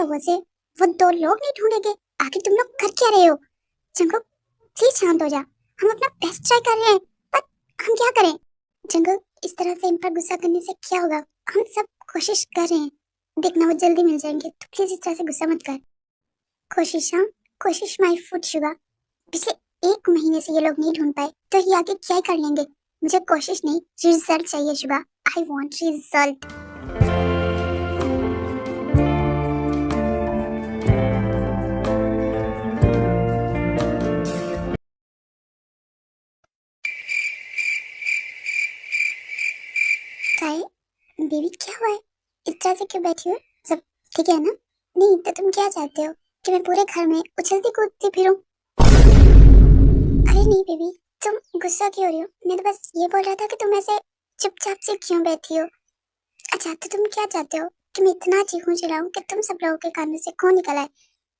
लोगों से, वो दो लोग नहीं ढूंढेंगे। आखिर तुम लोग कर क्या रहे हो? जंगल प्लीज शांत हो जा, हम अपना बेस्ट ट्राई कर रहे हैं, पर हम क्या करें? जंगल इस तरह से इन पर गुस्सा करने से क्या होगा? हम सब कोशिश कर रहे हैं, देखना वो जल्दी मिल जाएंगे, तो प्लीज इस तरह से गुस्सा मत कर। कोशिश? हाँ कोशिश माय फूड शुगर। पिछले 1 महीने से ये लोग नहीं ढूंढ पाए, तो ये आगे क्या कर लेंगे? मुझे कोशिश नहीं, रिजल्ट चाहिए शुगर। I want result. काय बेबी क्या हुआ है? इस तरह से क्यों बैठी हो? सब ठीक है ना? नहीं तो तुम क्या चाहते हो कि मैं पूरे घर में उछलती कूदती फिरूं? अरे नहीं बेबी, तुम गुस्सा क्यों हो रही हो? मैं तो बस ये बोल रहा था कि तुम ऐसे चुपचाप से क्यों बैठी हो? अच्छा तो तुम क्या चाहते हो कि मैं इतना चीखूं चिल्लाऊं कि तुम सब लोगों के कानों से खून निकल आए,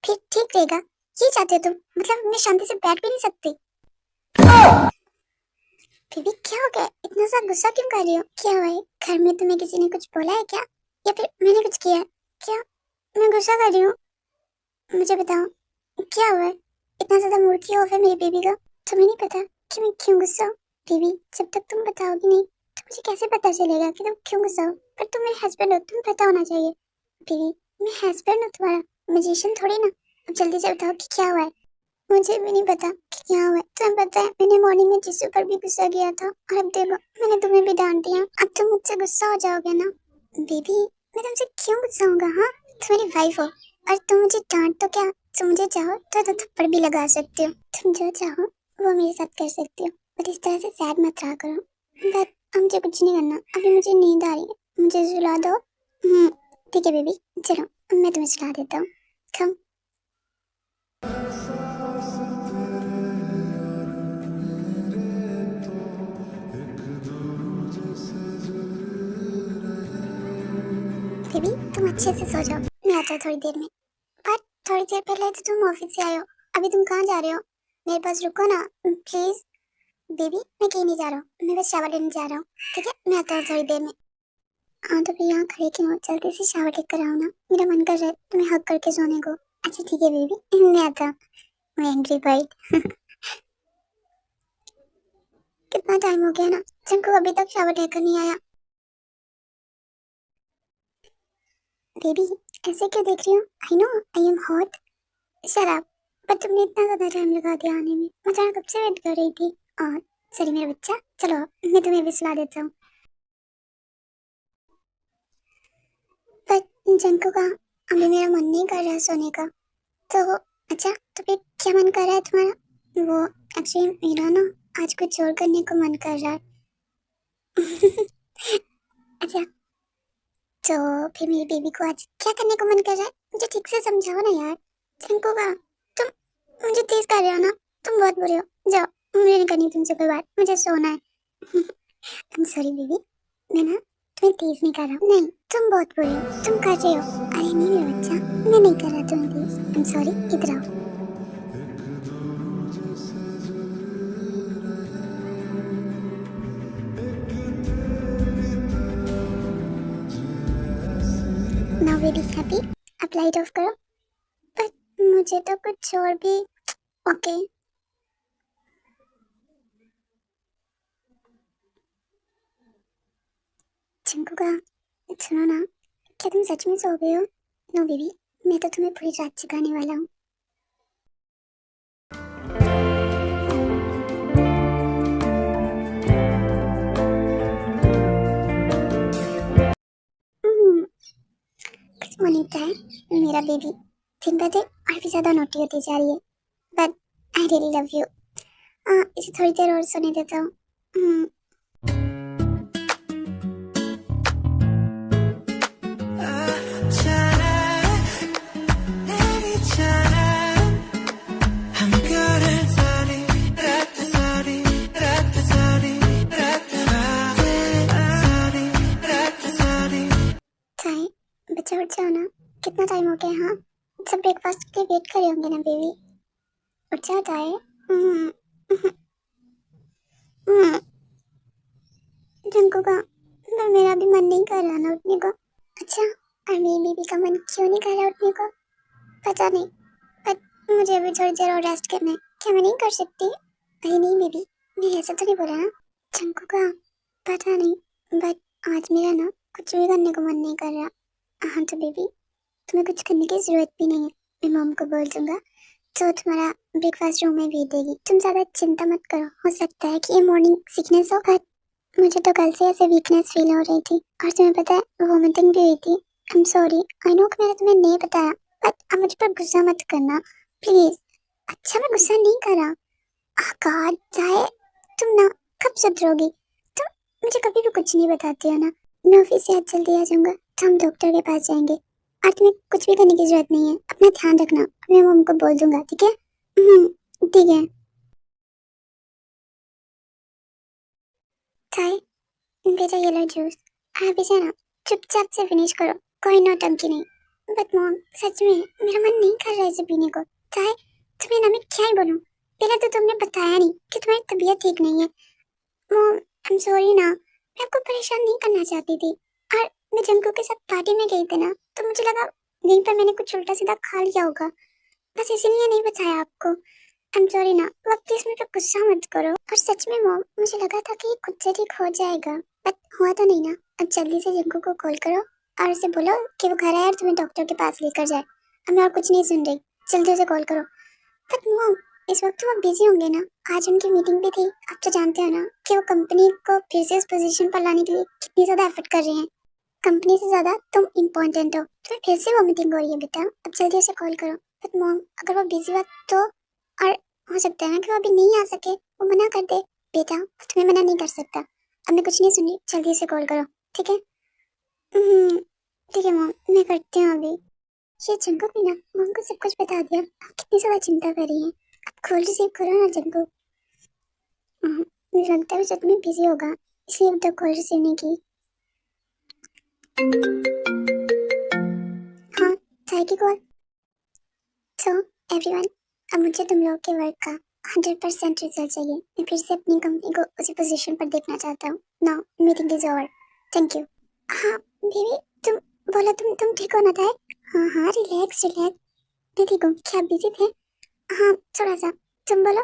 फिर ठीक रहेगा? ये चाहते हो तुम? मतलब मैं शांति से बैठ भी नहीं सकती? बेबी क्या हो गया, इतना सा गुस्सा क्यों कर रही हो? क्या हुआ है? घर में तुम्हें किसी ने कुछ बोला है क्या, या फिर मैंने कुछ किया है क्या? मैं गुस्सा कर रही हूँ? मुझे बताओ क्या हुआ है? इतना ज्यादा मूड क्यों ऑफ है मेरी बेबी का? तुम्हें नहीं पता कि मैं क्यों गुस्सा हूँ? बेबी जब तक तुम बताओगी नहीं तो मुझे कैसे पता चलेगा कि तुम क्यों गुस्सा हो? पर तुम मेरे हस्बैंड हो, तुम्हें पता होना चाहिए। बेबी मैं हस्बैंड हूँ तुम्हारा, मैजिशियन थोड़ी ना। अब जल्दी से बताओ कि क्या हुआ है। मुझे भी नहीं पता कि क्या हुआ है। तुम्हें पता है मैंने मॉर्निंग में जिसू पर भी गुस्सा किया था, और अब देखो मैंने तुम्हें भी डांट दिया। अब तुम मुझसे गुस्सा हो जाओगे ना? बेबी मैं तुमसे क्यों गुस्सा होगा? हाँ तुम मेरी वाइफ हो, और तुम मुझे डांट तो क्या, तुम मुझे चाहो तो थप्पड़ भी लगा सकते हो। तुम जो चाहो वो मेरे साथ कर सकते हो, बट इस तरह से सैड मत रहा करो। बट मुझे कुछ नहीं करना, अभी मुझे नींद आ रही है, मुझे सुला दो। ठीक है बेबी, चलो मैं तुम्हें सुला देता हूँ। कम। बेबी तुम अच्छे से सो जाओ, मैं आता हूँ थोड़ी देर में। पर थोड़ी देर पहले तो तुम ऑफिस से आए हो, अभी तुम कहाँ जा रहे हो? मेरे पास रुको ना प्लीज। बेबी मैं कहीं नहीं जा रहा हूँ, मैं बस शावर लेने जा रहा हूँ। ठीक है मैं आता हूँ थोड़ी देर में। हाँ तो फिर यहाँ खड़े क्यों हो? जल्दी से शावर लेकर आओ ना, मेरा मन कर रहा है तुम्हें हग करके सोने को। अच्छा ठीक है बेबी मैं आता हूँ। मैं एंग्री बर्ड। कितना टाइम हो गया ना, जिनको अभी तक शावर लेकर नहीं आया। बेबी ऐसे क्यों देख रही हो? I know I am hot. शराब, पर तुमने इतना ज्यादा टाइम लगा दिया आने में, मैं जहाँ कब से वेट कर रही थी। और सॉरी मेरा बच्चा, चलो मैं तुम्हें भी सुला देता हूँ। पर जंको का अभी मेरा मन नहीं कर रहा है सोने का। तो अच्छा तो फिर क्या मन कर रहा है तुम्हारा? वो एक्चुअली मेरा ना आज कुछ और करने को मन कर रहा है। अच्छा तो फिर मेरी बेबी को आज क्या करने को मन कर रहा है? मुझे ठीक से समझाओ ना यार। जंको का तुम मुझे तेज कर रहे हो ना, तुम बहुत बुरे हो। जाओ मुझे नहीं करनी तुमसे कोई बात, मुझे सोना है। I'm सॉरी बेबी, मैं ना तुम्हें तेज नहीं कर रहा। नहीं तुम बहुत बुरे हो, तुम कर रहे हो। अरे नहीं मेरा बच्चा, मैं नहीं कर रहा तुम्हें तेज। I'm सॉरी, इधर आओ। Now baby happy? अब लाइट ऑफ करो। पर मुझे तो कुछ और भी। ओके चिंकू का सुनो ना, क्या तुम सच में सो गए हो? नो बेबी, मैं तो तुम्हें पूरी रात जगाने वाला हूँ। गुड मॉर्निंग टाइम मेरा बेबी। दिन ब दिन और भी ज्यादा नोटी होती जा रही है, but I really love you. इसे थोड़ी देर और सोने देता हूँ। चाहे बच्चा उठ जाओ ना, कितना टाइम हो गया? हाँ सब ब्रेकफास्ट के लिए वेट कर रहे होंगे ना बेबी। उठ जाओ चाहे। जंको का, पर मेरा भी मन नहीं कर रहा ना उठने को। अच्छा और मेरी बेबी का मन क्यों नहीं कर रहा उठने को, पता नहीं। बट मुझे अभी थोड़ी देर और रेस्ट करना है, क्या मैं नहीं कर सकती? अरे नहीं बेबी, मैंने ऐसा तो नहीं बोला ना। चंकू का पता नहीं, बट आज मेरा ना कुछ भी करने को मन नहीं कर रहा। हाँ तो बेबी, तुम्हें कुछ करने की जरूरत भी नहीं है, मैं मॉम को बोल दूंगा तो तुम्हारा ब्रेकफास्ट रूम में भेज देगी। तुम ज्यादा चिंता मत करो, हो सकता है कि ये मॉर्निंग सिकनेस हो, बट मुझे तो कल से ऐसे वीकनेस फील हो रही थी और तुम्हें पता है वोमिटिंग भी हुई थी। I am sorry, I know कि मैंने तुम्हें नहीं बताया, बट अब मुझ पर गुस्सा मत करना प्लीज। अच्छा मैं गुस्सा नहीं कर रहा। गॉड चाहे तुम ना कब सुधरोगी? तुम मुझे कभी भी कुछ नहीं बताती हो ना। मैं ऑफिस से आज जल्दी आ जाऊंगा तो हम डॉक्टर के पास जाएंगे और तुम्हें कुछ भी करने की जरूरत नहीं है। अपना ध्यान रखना, मैं मम्मी को बोल दूंगा, ठीक है? ठीक है। चाय, बेटा ये लो जूस। आप इसे ना चुपचाप से फिनिश करो, कोई नौटंकी नहीं। बट मॉम सच में मेरा मन नहीं कर रहा है इसे पीने को। चाहे तुम्हें ना मैं क्या ही बोलूं, पहले तो तुमने बताया नहीं कि तुम्हारी तबीयत ठीक नहीं है। मॉम आई एम सॉरी ना, मैं आपको परेशान नहीं करना चाहती थी। और मैं जंकू के साथ पार्टी में गई थी ना, तो मुझे लगा वहीं पर मैंने कुछ उल्टा सीधा खा लिया होगा, बस इसीलिए नहीं बताया आपको। आई एम सॉरी ना, आप प्लीज मुझे गुस्सा मत करो। और सच में मॉम मुझे लगा था कि ये खुद से ठीक हो जाएगा, बट हुआ तो नहीं ना। अब जल्दी से जंकू को कॉल करो और उसे बोलो कि वो घर आए और तुम्हें डॉक्टर के पास लेकर जाए। अब मैं और कुछ नहीं सुन रही, जल्दी उसे कॉल करो। बट मॉम इस वक्त तो वो बिजी होंगे ना, आज उनकी मीटिंग भी थी। आप तो जानते हो ना कि वो कंपनी को फिर से इस पोजीशन पर लाने के लिए कितनी ज्यादा एफर्ट कर रहे हैं। कंपनी से ज्यादा तुम इम्पोर्टेंट हो। तुम्हें फिर से वो मीटिंग हो रही है बेटा, अब जल्दी उसे कॉल करो। बट मॉम अगर वो बिजी हुआ तो, और हो सकता है ना कि वो अभी नहीं आ सके, वो मना कर दे। बेटा वो तुम्हें मना नहीं कर सकता। अब मैं कुछ नहीं सुनी, जल्दी से कॉल करो, ठीक है? हम्म, ठीक है मॉम, मैं करती हूँ अभी। ये जंगू भी ना मॉम को सब कुछ बता दिया। आप कितनी ज्यादा चिंता कर रही हैं। आप कॉल रिसीव करो ना जंगू। मुझे लगता है वो सच में बिजी होगा, इसलिए अब तक कॉल रिसीव नहीं की। हाँ, चाय की कॉल। तो एवरीवन, अब मुझे तुम लोग के वर्क का 100% रिजल्ट चाहिए। मैं फिर से अपनी कंपनी को उसी पोजीशन पर देखना चाहता हूँ। Now meeting is over, thank you. हाँ बेबी, तुम बोलो, तुम ठीक हो ना ताई? हाँ हाँ, रिलैक्स रिलैक्स। मैं ठीक हूँ, क्या बिजी थे? हाँ थोड़ा सा। तुम बोलो।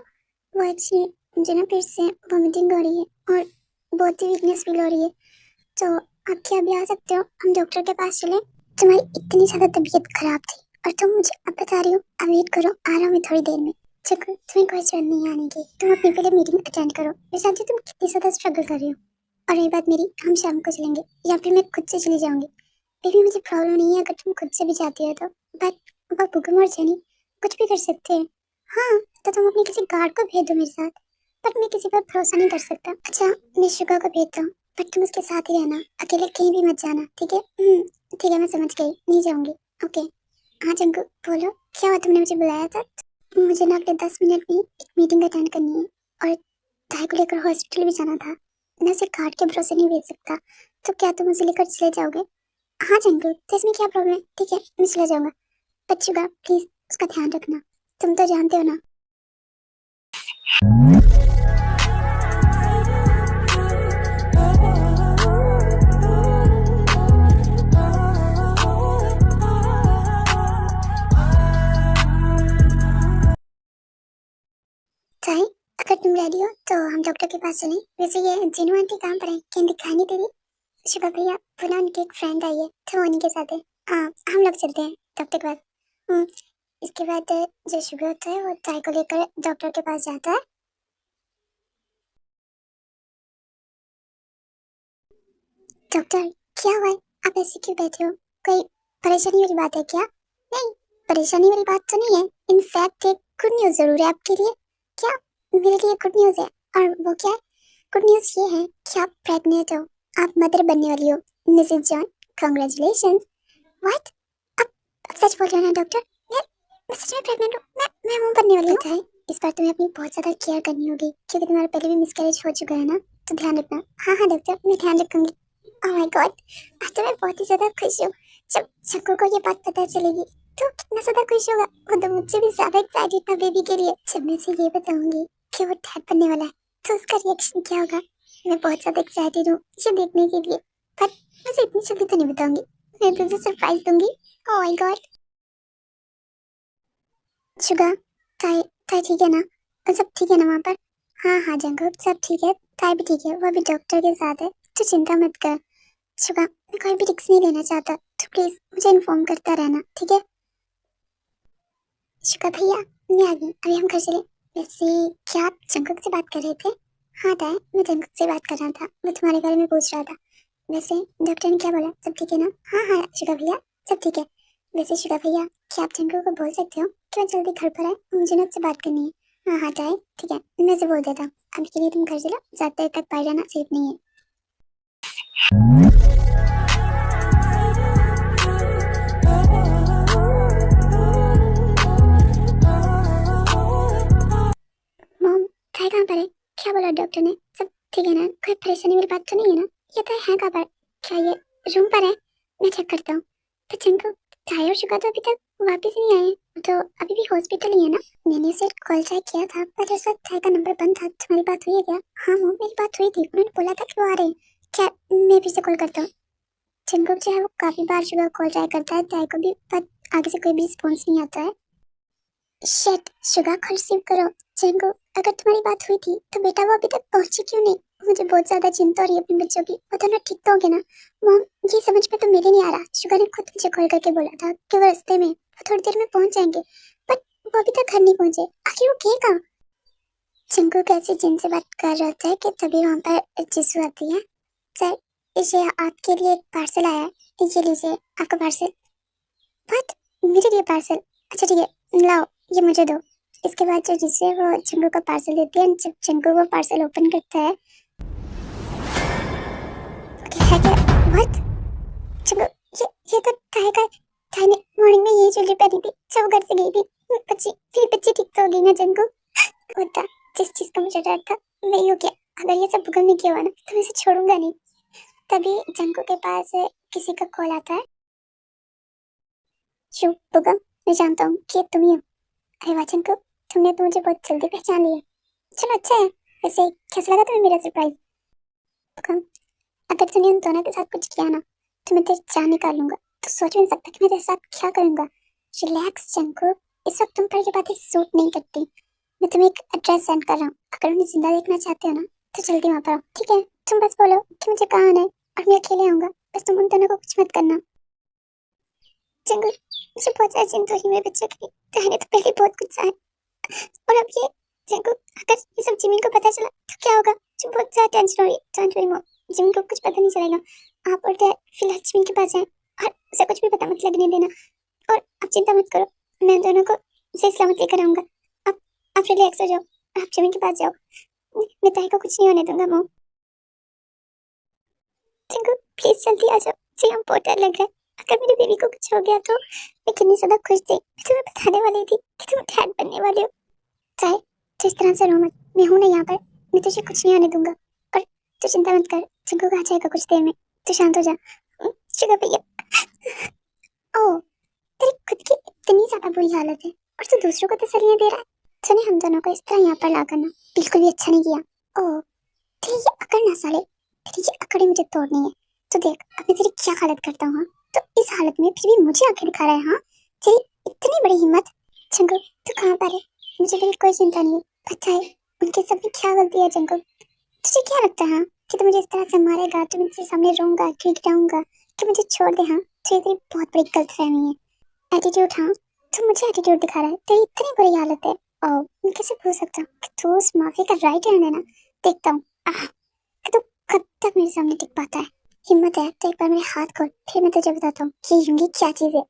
वो एक्चुअली मुझे ना फिर से वॉमिटिंग हो रही है और बहुत ही वीकनेस फील हो रही है, तो आप क्या अभी आ सकते हो? हम डॉक्टर के पास चले? तुम्हारी इतनी ज्यादा तबीयत खराब थी और तुम मुझे अब बता रही हो? अब वेट करो, आ रहा हूँ मैं थोड़ी देर में। चलो, तुम्हें कोई जरूरत नहीं आने की, तुम अपनी पहले मीटिंग अटेंड करो। मैं जानती हूँ तुम कितनी ज्यादा स्ट्रगल कर रही हो। और रही बात मेरी, हम शाम को चलेंगे या फिर मैं खुद से चली जाऊंगी। बेबी मुझे प्रॉब्लम नहीं है अगर तुम खुद से भी जाती हो तो, बट वो बुगम और जेनी कुछ भी कर सकते हैं। हाँ तो तुम अपने किसी गार्ड को भेज दो मेरे साथ, बट मैं किसी पर भरोसा नहीं कर सकता। अच्छा मैं शुगा को भेजता हूँ, बट तुम उसके साथ ही रहना, अकेले कहीं भी मत जाना, ठीक है? ठीक है, मैं समझ गई, नहीं जाऊंगी। ओके। हाँ चंकू बोलो, क्या हुआ, तुमने मुझे बुलाया था? मुझे ना अगले 10 मिनट में एक मीटिंग अटेंड करनी है और ताई को लेकर हॉस्पिटल भी जाना था। मैं उसे कार्ड के भरोसे नहीं भेज सकता, तो क्या तुम उसे लेकर चले जाओगे? हाँ चंकू, तो इसमें क्या प्रॉब्लम है? ठीक है मैं चला जाऊंगा, बच्चों का प्लीज उसका ध्यान रखना, तुम तो जानते हो ना। ताई अगर तुम रेडी हो तो हम डॉक्टर के पास चलें। वैसे ये जीनू आंटी कहाँ पर है, क्या दिखाई नहीं दे रही? शुभा भैया बोला उनकी एक फ्रेंड आई है तो वो उन्हीं के साथ है। हाँ हम लोग चलते हैं डॉक्टर के पास। हम्म, इसके बाद जो शुभा होता है वो ताई को लेकर डॉक्टर के पास जाता है। डॉक्टर क्या हुआ है, आप ऐसे क्यों बैठे हो? कोई परेशानी वाली बात है क्या? नहीं, परेशानी वाली बात तो नहीं है। इनफैक्ट एक गुड न्यूज जरूर है आपके लिए। क्या? मेरे लिए गुड न्यूज है, और वो क्या है? गुड न्यूज ये है कि आप प्रेग्नेंट हो, आप मदर बनने वाली हो। Mrs John, congratulations. व्हाट? आप सच बोल रहे हो ना डॉक्टर? मैं सच में प्रेग्नेंट हूँ, मैं मॉम बनने वाली हूँ। इस बार तुम्हें अपनी बहुत ज्यादा केयर करनी होगी क्योंकि तुम्हारा पहले भी मिसकैरेज हो चुका है ना, तो ध्यान रखना। हाँ हाँ डॉक्टर, मैं ध्यान रखूंगी। ओह माय गॉड, आज तो मैं बहुत ही ज्यादा खुश हूँ। जब शक्कू को ये बात पता चलेगी तो कितना ज्यादा खुश होगा। वो तो मुझसे भी ज्यादा एक्साइटेड था बेबी के लिए। जब मैं उसे ये बताऊंगी कि वो डैड बनने वाला है तो उसका रिएक्शन क्या होगा। मैं बहुत ज्यादा एक्साइटेड हूँ ये देखने के लिए, पर मुझे इतनी जल्दी तो नहीं बताऊंगी। मैं तुझे सरप्राइज दूंगी। Oh my God. शुगा, ताई ताई ठीक है ना? और सब ठीक है ना वहाँ पर? हाँ हाँ जंगल, सब ठीक है। ताई भी ठीक है, वो अभी डॉक्टर के साथ है। तू चिंता मत कर। शुगा, मैं कोई भी रिस्क नहीं लेना चाहता, तो प्लीज मुझे इन्फॉर्म करता रहना, ठीक है? शुगा भैया, मैं आ गई, अभी हम घर चले। वैसे क्या आप जंगल से बात कर रहे थे? हाँ ताई, मैं जंगल से बात कर रहा था, मैं तुम्हारे बारे में पूछ रहा था। वैसे डॉक्टर ने क्या बोला, सब ठीक है ना? हाँ हाँ शुगा भैया, सब ठीक है। वैसे शुगा भैया, क्या आप जंगल को बोल सकते हो कि वह जल्दी घर पर आए, मुझे ना उससे बात करनी है। हाँ हाँ ताई, ठीक है, मैं से बोल देता हूँ। अभी के लिए तुम घर चलो, ज्यादा देर तक बाहर जाना सेफ नहीं है। मॉम, ताई कहाँ पर है? क्या बोला डॉक्टर ने? सब ठीक है ना? कोई परेशानी वाली बात तो नहीं है ना? ये ताई है कहाँ पर? क्या ये रूम पर है? मैं चेक करता हूँ। पर चिंकू, ताई और शुगा तो अभी तक वापस नहीं आए, तो अभी भी हॉस्पिटल ही है ना? मैंने उसे कॉल ट्राई किया था, पर उस वक्त ताई का नंबर बंद था। तुम्हारी बात हुई है क्या? हाँ मॉम, मेरी बात हुई थी, उन्होंने बोला था कि वो आ रहे हैं। क्या मैं फिर से कॉल करता हूँ? चिंकू जो है वो काफी बार शुगा कॉल ट्राई करता है ताई को भी, पर आगे से कोई भी रिस्पॉन्स नहीं आता है। शिट, शुगा कॉल रिसीव करो। चिंकू, अगर तुम्हारी बात हुई थी तो बेटा वो अभी तक पहुंची क्यों नहीं? मुझे बहुत ज्यादा चिंता हो रही है अपने बच्चों की। वो दोनों ठीक तो होंगे ना? मॉम, ये समझ में तो मेरे नहीं आ रहा। शुगा ने खुद मुझे कॉल करके बोला था कि वो रास्ते में, वो थोड़ी देर में पहुंच जाएंगे, पर वो अभी तक घर नहीं पहुंचे। आखिर वो गए कहाँ? चिंकू कैसे जिन से बात कर रहा था कि तभी वहां पर जिसू आती है। सर, इसे आपके लिए एक पार्सल आया है, ये लीजिए आपका पार्सल। व्हाट? मेरे लिए पार्सल? अच्छा ठीक है, लाओ ये मुझे दो। इसके बाद जो जिसे वो चिंकू का पार्सल देती है, जब चिंकू वो पार्सल ओपन करता है, है क्या? व्हाट? चिंकू, ये तो ताई का। ताई ने मॉर्निंग में यही ज्वेलरी पहनी थी जब वो घर से गई थी। बच्ची, फिर बच्ची ठीक तो हो गई ना चिंकू? होता जिस चीज का मुझे डर था वही हो गया। अगर ये सब भूगोल नहीं किया हुआ ना तो मैं इसे छोड़ूंगा नहीं। तभी चिंकू के पास किसी का कॉल आता है। शुभ भूगम, मैं जानता हूँ कि ये तुम ही हो। अरे वाह चिंकू, तुमने तो मुझे बहुत जल्दी पहचान लिया। चलो अच्छा है। वैसे कैसा लगा तुम्हें मेरा सरप्राइज? भूकंप, अगर तूने उन दोनों के साथ कुछ किया ना तो मैं तेरी जान निकाल लूंगा। तो सोच भी नहीं सकता कि मैं तेरे साथ क्या करूंगा। रिलैक्स चंकू, इस वक्त तुम पर ये बातें सूट नहीं करती। मैं तुम्हें एक एड्रेस सेंड कर रहा हूँ, अगर उन्हें जिंदा देखना चाहते हो ना तो जल्दी वहां पर आओ, ठीक है? तुम बस बोलो कि मुझे कहाँ आना है और मैं अकेले आऊंगा। बस तुम उन दोनों को कुछ मत करना। चंकू, मुझे बहुत ज्यादा चिंता हुई मेरे बच्चों की। मैंने तो पहले बहुत कुछ सहा है, और अब ये। चंकू, अगर ये सब जिमिन को पता चला तो क्या होगा? मुझे बहुत ज्यादा टेंशन हो रही है। डोंट वरी मॉम, जिमिन को कुछ पता नहीं चलेगा। आप और डैड फिलहाल जिमिन के पास जाएं और उसे कुछ भी पता मत लगने देना। और आप चिंता मत करो, मैं दोनों को सही सलामत लेकर आऊंगा। आप आप रिलैक्स हो जाओ, आप जिमिन के पास जाओ। मैं ताई को कुछ नहीं होने दूंगा मॉम। चिंकू प्लीज जल्दी आ जाओ, मुझे यहाँ बहुत डर लग रहा है। अगर मेरी बेबी को कुछ हो गया तो मैं कितनी ज्यादा खुश थी। मैं तुम्हें बताने वाली थी कि तुम डैड बनने वाले हो। चाहे तो इस तरह से रो मत, मैं हूं ना यहाँ पर। मैं तुझे कुछ नहीं आने दूंगा। और तू चिंता मत कर, चिंकू आ जाएगा कुछ देर में। तू शांत हो जा। शुगर भैया। ओह, तेरी खुद की इतनी ज्यादा बुरी हालत है और तू दूसरों को तसल्लियां दे रहा है। तूने हम दोनों को इस तरह यहाँ पर ला करना बिल्कुल भी अच्छा नहीं किया। ओह, तेरी ये अकड़ ना साले, तेरी ये अकड़ ही मुझे तोड़नी है। तो देख अब मैं तेरी क्या हालत करता हूँ। हाँ? तो इस हालत में फिर भी मुझे आंखें दिखा रहा है? हाँ, तेरी इतनी बड़ी हिम्मत। चंगू, तू कहाँ पर है? मुझे मेरी कोई चिंता नहीं है। पता है उनके सब में क्या गलती है चंगू? तुझे क्या लगता है हाँ, कि तू मुझे इस तरह से मारेगा, तू मुझे सामने रोऊंगा, गिड़गिड़ाऊंगा कि मुझे छोड़ दे? हाँ, तो ये तेरी बहुत बड़ी गलतफहमी है। एटीट्यूड? हाँ, तू मुझे एटीट्यूड दिखा रहा है। तेरी इतनी बुरी हालत है और मैं कैसे भूल सकता हूँ कि तू उस माफी का राइट हैंड है ना? देखता हूँ कि तू कब तक मेरे सामने टिक पाता है। हिम्मत है तो एक बार मेरे हाथ खोल, फिर मैं तुझे बताता हूँ कि यूंगी क्या चीज है।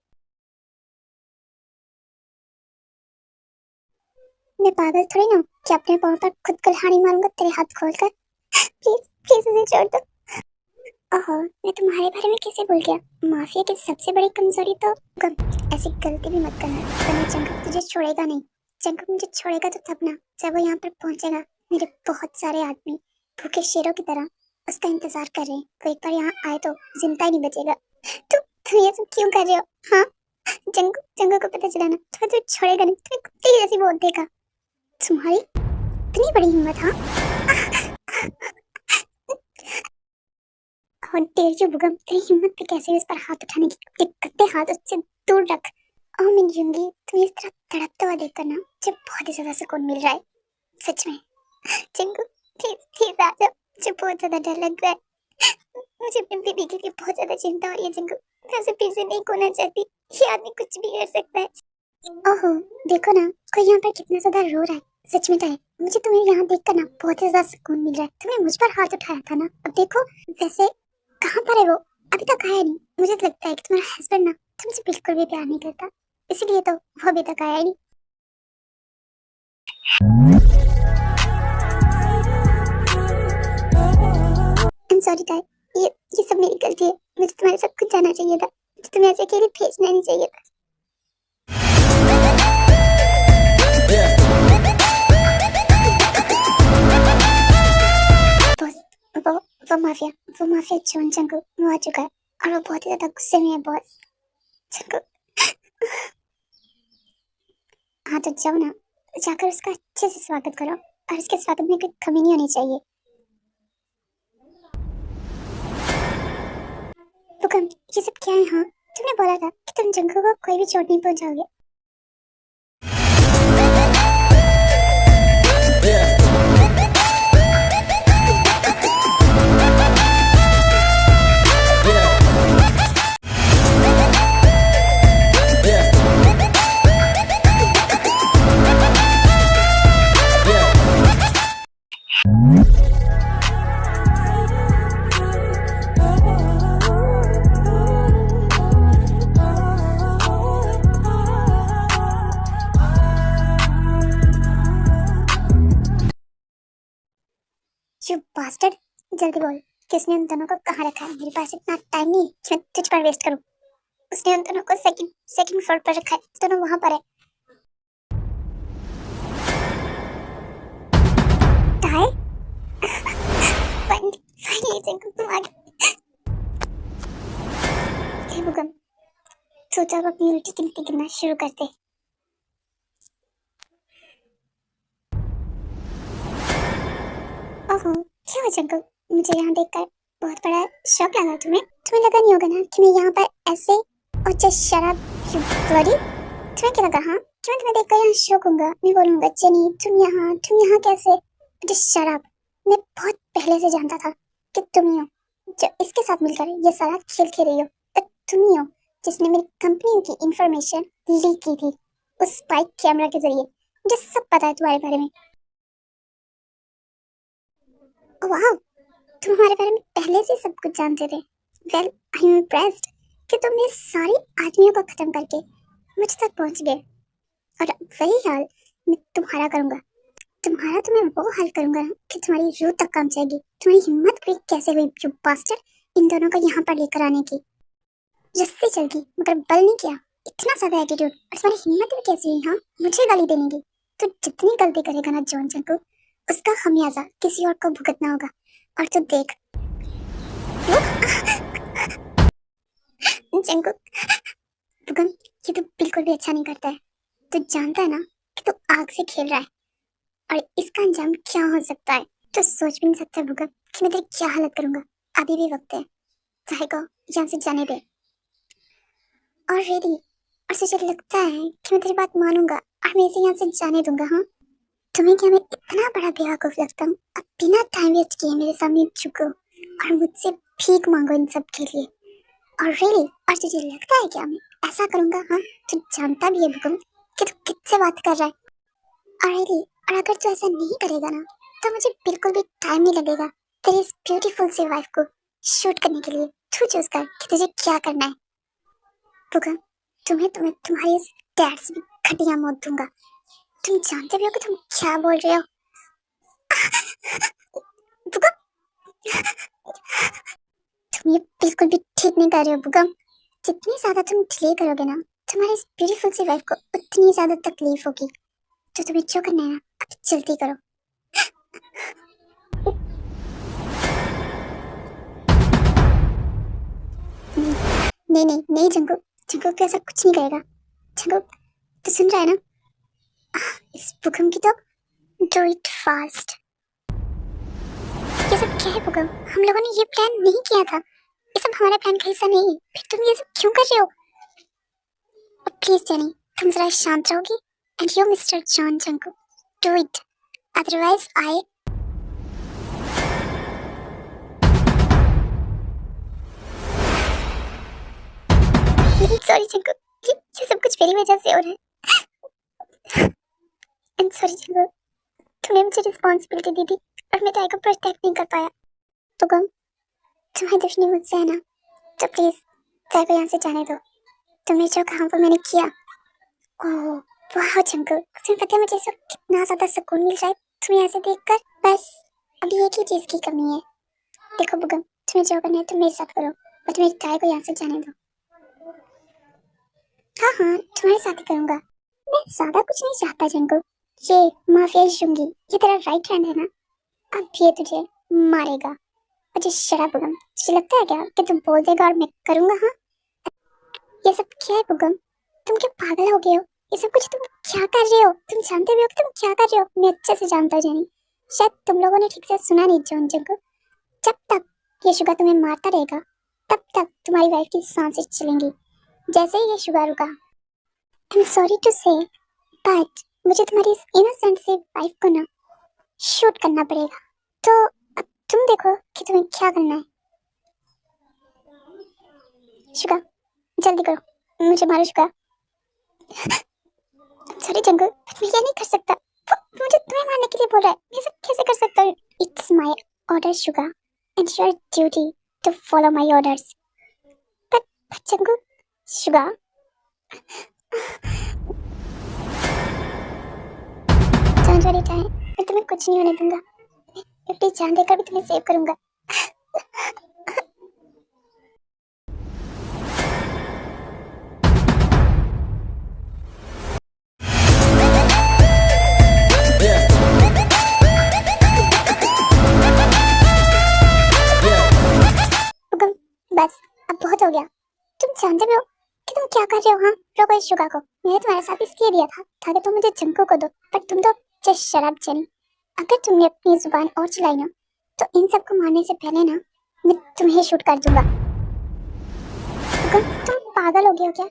मैं पागल थोड़ी ना हूँ कि अपने पाँव पर खुद कुल्हाड़ी मारूंगा तेरे हाथ खोल कर। प्लीज प्लीज मुझे छोड़ दो। ओहो, मैं तुम्हारे बारे में कैसे भूल गया? माफिया की सबसे बड़ी कमजोरी तो ऐसी गलती भी मत करना, वरना चंकू तुझे छोड़ेगा नहीं। चंकू मुझे छोड़ेगा तो तब ना, जब वो यहाँ पर पहुंचेगा। मेरे बहुत सारे आदमी भूखे शेरों की तरह उसका इंतजार कर रहे हैं। वो एक बार यहाँ आए तो जिंदा ही नहीं बचेगा। तुम ये सब क्यों कर रहे हो? हाँ, जंगू जंगू को पता चला ना तो तुझे छोड़ेगा नहीं, तुम्हें कुत्ते की जैसी बोल देगा। तुम्हारी इतनी बड़ी हिम्मत? हाँ, हाउ डेयर यू बुगम, तेरी हिम्मत भी कैसे हुई उस पर हाथ उठाने की? अपने गंदे हाथ उससे दूर रख। ओ मिन जंगी, तुम्हें इस तरह तड़पता हुआ देखकर ना मुझे बहुत ही ज्यादा सुकून मिल रहा है, सच में। चिंकू प्लीज प्लीज आ जाओ, मुझे बहुत ज्यादा डर लग रहा है। मुझे अपनी बेबी के लिए बहुत ज्यादा चिंता हो रही है चिंकू। मैं उसे फिर से नहीं खोना चाहती। ये आदमी कुछ भी कर सकता है। ओहो, देखो ना कोई यहाँ पर कितना ज्यादा रो रहा है। सच में ताई, मुझे तुम्हें यहाँ देखकर ना बहुत ही ज्यादा सुकून मिल रहा है। तुमने मुझ पर हाथ उठाया था ना, अब देखो वैसे कहाँ पर है वो? अभी तक आया नहीं। मुझे तो लगता है कि तुम्हारा हस्बैंड ना तुमसे बिल्कुल भी प्यार नहीं करता, इसलिए तो वो अभी तक आया ही नहीं। आई एम सॉरी ताई, ये सब मेरी गलती है। मुझे तुम्हारे साथ कुछ जाना चाहिए था, मुझे तुम्हें ऐसे अकेले भेजना नहीं चाहिए था। बॉस, वो माफिया जॉन चंकू वो आ चुका है और वो बहुत ही ज्यादा गुस्से में है बॉस। चंकू, हाँ तो जाओ ना, जाकर उसका अच्छे से स्वागत करो और उसके स्वागत में कोई कमी नहीं होनी चाहिए। पुकम, ये सब क्या है? हाँ, तुमने बोला था कि तुम जंकू को कोई भी चोट नहीं पहुंचाओगे। यू बास्टर्ड, जल्दी बोल, किसने उन दोनों को कहाँ रखा है? मेरे पास इतना टाइम नहीं है कि मैं तुझ पर वेस्ट करूं। उसने उन दोनों को सेकंड फ्लोर पर रखा है, दोनों वहां पर है। ताई, फाइनली जंकू तुम आ गए। हे बुगम, सोचा अब अपनी उल्टी गिनती गिनना शुरू करते। ओहो, क्या हुआ जंकू? मुझे यहाँ देखकर बहुत बड़ा शौक लगा तुम्हें? तुम्हें लगा नहीं होगा ना कि मैं यहाँ पर ऐसे और जस्ट शराब यू ब्लडी? तुम्हें क्या लगा? हाँ, कि मैं तुम्हें देखकर यहाँ शौक होऊंगा? मैं बोलूंगा जेनी तुम यहाँ कैसे? जस्ट शराब, मैं बहुत पहले से जानता था कि तुम ही हो जो इसके साथ मिलकर ये सारा खेल खेल रही हो। तो तुम ही हो जिसने मेरी कंपनी की इंफॉर्मेशन लीक की थी उस स्पाई कैमरा के जरिए। मुझे सब पता है तुम्हारे बारे में। वाह, तुम हमारे बारे में पहले से सब कुछ जानते थे। वेल, आई एम इम्प्रेस्ड कि तुम ये सारी आदमियों को खत्म करके मुझ तक पहुंच गए। और वही हाल मैं तुम्हारा करूंगा। तो मैं वो हाल करूंगा कि तुम्हारी रूह तक काम जाएगी। तुम्हारी हिम्मत भी कैसे हुई यू बास्टर्ड, इन दोनों को यहाँ पर लेकर आने की? रस्सी चल गई मगर बल नहीं किया। इतना ज्यादा एटीट्यूड, और तुम्हारी हिम्मत भी कैसी हुई? हाँ, मुझे गाली देने की? तो जितनी गलती करेगा ना जॉन चंकू, उसका खमियाजा किसी और को भुगतना होगा। और तू देख जंकू, बुगम, ये तो बिल्कुल भी अच्छा नहीं करता है। तू जानता है ना कि तू आग से खेल रहा है और इसका अंजाम क्या हो सकता है? तो सोच भी नहीं सकता बुगम कि मैं तेरी क्या हालत करूंगा। अभी भी वक्त है, चाहे को यहाँ से जाने दे। और रेडी, और तुझे लगता है कि मैं तेरी बात मानूंगा और मैं इसे यहाँ से जाने दूंगा? हाँ, तुम्हें क्या मैं इतना बड़ा बेवकूफ लगता हूँ? अब बिना टाइम वेस्ट किए मेरे सामने झुको और मुझसे भीख मांगो इन सब के लिए? और रियली, और तुझे लगता है क्या मैं ऐसा करूंगा? हाँ, तू जानता भी है बुगम कि तू किससे बात कर रहा है। और रियली, और अगर तू ऐसा नहीं करेगा ना तो मुझे बिल्कुल भी टाइम नहीं लगेगा तेरी इस ब्यूटीफुल सी वाइफ को शूट करने के लिए। तू चूज कर कि तुझे क्या करना है। बुगम, तुम्हें तुम्हारी इस डैड से भी घटिया मौत दूंगा। तुम जानते भी हो कि तुम क्या बोल रहे हो? बुगम, तुम ये बिल्कुल भी ठीक नहीं कर रहे हो बुगम। जितनी ज्यादा तुम डिले करोगे ना तुम्हारी इस ब्यूटीफुल सी वाइफ को उतनी ज्यादा तकलीफ होगी। तो तुम्हें जो करना है ना अब जल्दी करो। नहीं नहीं नहीं जंकू, जंकू तो ऐसा कुछ नहीं करेगा। जंकू, तो सुन रहा है ना? इस बुगम की तो डू इट फास्ट। ये सब क्या है बुगम? हम लोगों ने ये प्लान नहीं किया था। ये सब हमारा प्लान का हिस्सा नहीं है, फिर तुम ये सब क्यों कर रहे हो? प्लीज जेनी, तुम जरा शांत रहोगी? And you mister John Jungkook, do it, otherwise I. Sorry Jungkook, ये सब कुछ मेरी वजह से हो रहा है। आई एम सॉरी जंगकुक, तुमने मुझे रिस्पॉन्सिबिलिटी दी थी और मैं ताई को प्रोटेक्ट नहीं कर पाया। पुगम, तुम्हारी दुश्मनी मुझसे है ना, तो प्लीज ताई को यहाँ से जाने दो। तुमने जो कहा वो मैंने किया। ओह वाह जंगकुक, तुम्हें पता है मुझे इस वक्त कितना ज्यादा सुकून मिल रहा है तुम्हें ऐसे देखकर। बस अभी एक ही चीज की कमी है। देखो पुगम, तुम्हें जो करना है तुम मेरे साथ करो, बट मेरी ताई को यहाँ से जाने दो। हाँ हाँ, तुम्हारे साथ ही करूंगा। मैं ज्यादा कुछ नहीं चाहता जंगकुक। ये माफिया शुंगी, ये तेरा राइट हैंड है ना, अब ये तुझे मारेगा। मुझे शराब पुगम, तुझे लगता है क्या कि तुम बोल देगा और मैं करूंगा? हाँ, ये सब क्या है पुगम? तुम क्या पागल हो गए हो? ये सब कुछ तुम क्या कर रहे हो? तुम जानते भी हो कि तुम क्या कर रहे हो? मैं अच्छे से जानता हूँ जेनी, शायद तुम लोगों ने ठीक से सुना नहीं जॉन जंगकुक। जब तक ये शुगर तुम्हें मारता रहेगा तब तक तुम्हारी वाइफ की सांसें चलेंगी। जैसे ही ये शुगर रुका, आई एम सॉरी टू से बट मुझे तुम्हारी इस इनोसेंट सी वाइफ को ना शूट करना पड़ेगा। तो अब तुम देखो कि तुम्हें क्या करना है। शुगर जल्दी करो, मुझे मारो शुगर। सॉरी जंगकुक, मैं ये नहीं कर सकता। वो मुझे तुम्हें मारने के लिए बोल रहा है, मैं सब कैसे कर सकता हूँ? It's my order sugar and your duty to follow my orders. But Jungkook, sugar don't worry time, मैं तुम्हें कुछ नहीं होने दूंगा। मैं अपनी जान देकर भी तुम्हें सेव करूंगा। पुगम, बस अब बहुत हो गया। तुम जानते भी हो कि तुम क्या कर रहे हो? हाँ, रोको इस शुगर को। मैंने तुम्हारे साथ इसलिए दिया था ताकि तुम मुझे जंगकुक को दो, पर तुम तो जस्ट शराब जेनी। अगर तुमने अपनी जुबान और चलाई ना तो इन सबको मारने से पहले ना मैं तुम्हें शूट कर दूंगा। पुगम, तुम पागल हो गए हो क्या?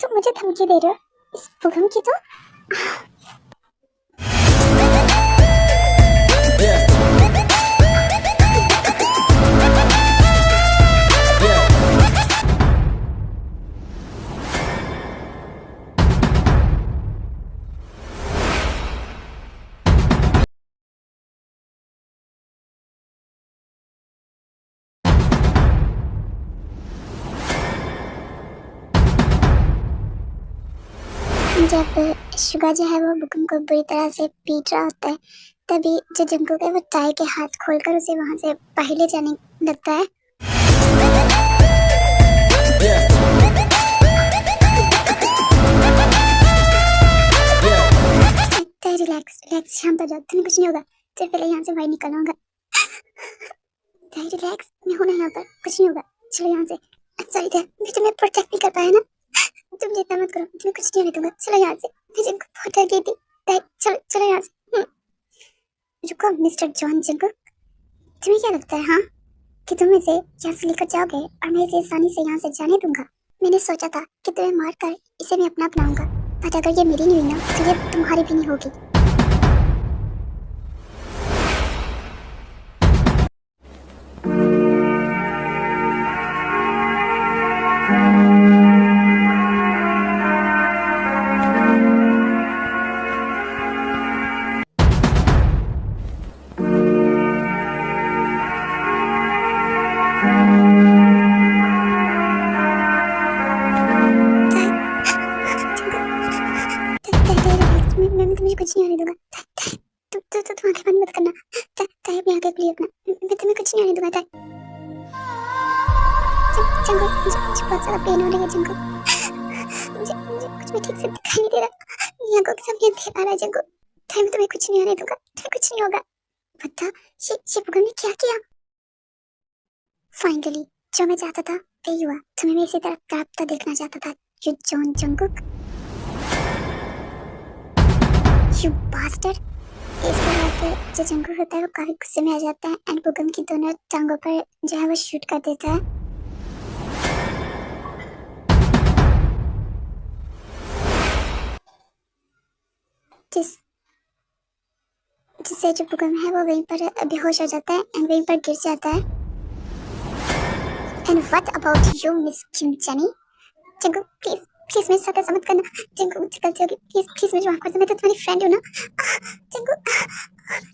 तुम मुझे धमकी दे रहे हो? इस पुगम की तो जब शुगर जो है वो पुगम को बुरी तरह से पीट रहा होता है, तभी जो जंगकुक है वो ताई के हाथ खोलकर उसे वहां से बाहर ले जाने लगता है। ताई रिलैक्स रिलैक्स, शांत हो जाओ, तुम्हें कुछ नहीं होगा। तो पहले यहाँ से बाहर निकलना होगा। ताई रिलैक्स, मैं हूं ना यहाँ पर, कुछ नहीं होगा। चलो यहाँ से। सॉरी ताई, मैं तुम्हें प्रोटेक्ट नहीं कर पाया ना। तुम जितना मत करो, तुम्हें कुछ नहीं होने दूंगा। चलो यहाँ से, मैं जंगकुक बहुत डर गई थी। ताई चलो चलो यहाँ से। रुको मिस्टर जॉन जंगकुक, तुम्हें क्या लगता है हाँ कि तुम इसे यहाँ से लेकर जाओगे और मैं इसे आसानी से यहाँ से जाने दूंगा? मैंने सोचा था कि तुम्हें मारकर इसे मैं अपना बनाऊंगा, बट अगर ये मेरी नहीं हुई ना तो ये तुम्हारी भी नहीं होगी। मैं तुम्हें कुछ नहीं होने दूंगा। तुम आंखें बंद मत करना। ताई अपनी आंखें खुली रखना, मैं तुम्हें कुछ नहीं होने दूंगा। ताई जंगकुक, मुझे बहुत ज्यादा पेन हो रही है जंगकुक। मुझे कुछ भी ठीक से दिखाई नहीं दे रहा। आंखों के सामने अंधेरा आ रहा है जंगकुक। ताई मैं तुम्हें कुछ नहीं होने दूंगा, तुम्हें कुछ नहीं होगा। बता ये पुगम ने क्या किया? फाइनली जो मैं चाहता था वही हुआ। तुम्हें मैं इसी तरह तड़पता देखना चाहता था, you John Jungkook, you bastard. इसके बाद जो जंगकुक होता है वो काफी गुस्से में आ जाता है एंड पुगम की दोनों टांगों पर जो है वो शूट कर देता है। जिस जिससे जो भूकंप है वो वहीं पर बेहोश हो जाता है एंड वहीं पर गिर जाता है। And what about you miss किम चनी? चिंकू प्लीज प्लीज मेरे साथ ऐसा मत करना। चिंकू मुझसे गलती होगी, प्लीज प्लीज मुझे माफ कर दो, मैं तो तुम्हारी फ्रेंड हूँ ना। चिंकू